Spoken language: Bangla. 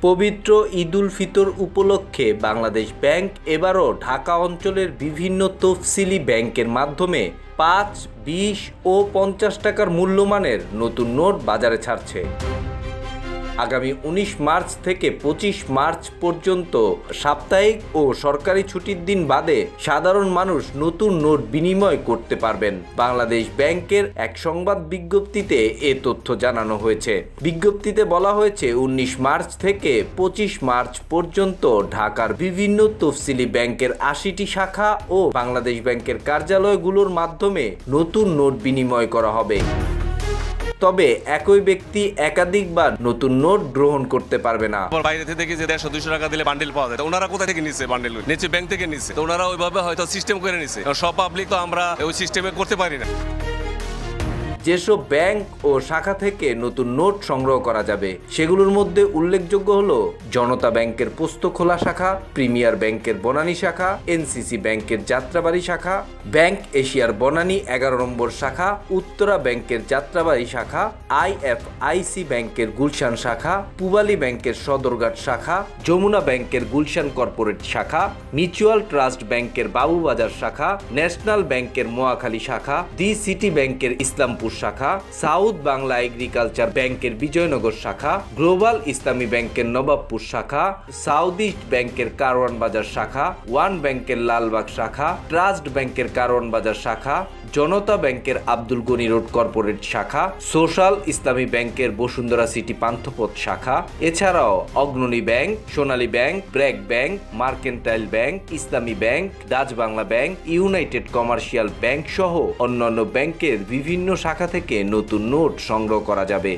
পবিত্র ঈদুল ফিতর উপলক্ষে বাংলাদেশ ব্যাংক এবারও ঢাকা অঞ্চলের বিভিন্ন তফসিলি ব্যাংকের মাধ্যমে ৫, ২০ ও ৫০ টাকার মূল্যমানের নতুন নোট বাজারে ছাড়ছে। আগামী ১৯ মার্চ থেকে ২৫ মার্চ পর্যন্ত সাপ্তাহিক ও সরকারি ছুটির দিন বাদে সাধারণ মানুষ নতুন নোট বিনিময় করতে পারবেন। বাংলাদেশ ব্যাংকের এক সংবাদ বিজ্ঞপ্তিতে এ তথ্য জানানো হয়েছে। বিজ্ঞপ্তিতে বলা হয়েছে ১৯ মার্চ থেকে ২৫ মার্চ পর্যন্ত ঢাকার বিভিন্ন তফসিলি ব্যাংকের ৮০টি শাখা ও বাংলাদেশ ব্যাংকের কার্যালয়গুলোর মাধ্যমে নতুন নোট বিনিময় করা হবে। তবে একই ব্যক্তি একাধিকবার নতুন নোট গ্রহণ করতে পারবে না। বাইরে থেকে দেখি যে ১৫০ টাকা দিলে বান্ডেল পাওয়া যায়। ওনারা কোথা থেকে নিচ্ছে বান্ডেল? নিচে ব্যাংক থেকে নিচ্ছে। তো ওনারা ওইভাবে হয়তো সিস্টেম করে নিচ্ছে। সব পাবলিক তো আমরা ওই সিস্টেমে করতে পারি না। যেসব ব্যাংক ও শাখা থেকে নতুন নোট সংগ্রহ করা যাবে সেগুলোর মধ্যে উল্লেখযোগ্য হলো জনতা ব্যাংকের পোস্তখোলা শাখা, প্রিমিয়ার ব্যাংকের বনানী শাখা, এনসিসি ব্যাংকের যাত্রাবাড়ি শাখা, ব্যাংক এশিয়ার বনানী ১১ নম্বর শাখা, উত্তরা ব্যাংকের যাত্রাবাড়ি শাখা, আইএফআইসি ব্যাংকের গুলশান শাখা, পূবালী ব্যাংকের সদরঘাট শাখা, যমুনা ব্যাংকের গুলশান কর্পোরেট শাখা, মিউচুয়াল ট্রাস্ট ব্যাংকের বাবুবাজার শাখা, ন্যাশনাল ব্যাংকের মোয়াখালী শাখা, দি সিটি ব্যাংকের ইসলামপুর শাখা, সাউথ বাংলা এগ্রিকালচার ব্যাংকের বিজয়নগর শাখা, গ্লোবাল ইসলামী ব্যাংকের নবাবপুর শাখা, সাউথ ইস্ট ব্যাংকের কারওয়ান বাজার শাখা, ওয়ান ব্যাংকের লালবাগ শাখা, ট্রাস্ট ব্যাংকের কারওয়ান বাজার শাখা, জনতা ব্যাংকের আব্দুল গনি রোড কর্পোরেট শাখা, সোশ্যাল ইসলামী ব্যাংকের বসুন্ধরা সিটি পান্থপথ শাখা, এছাড়াও Agrani bank, Sonali bank, BRAC bank, mercantile bank, Islami bank, Dutch Bangla bank, united commercial bank সহ অন্যান্য ব্যাংকের বিভিন্ন শাখা থেকে নতুন নোট সংগ্রহ করা যাবে।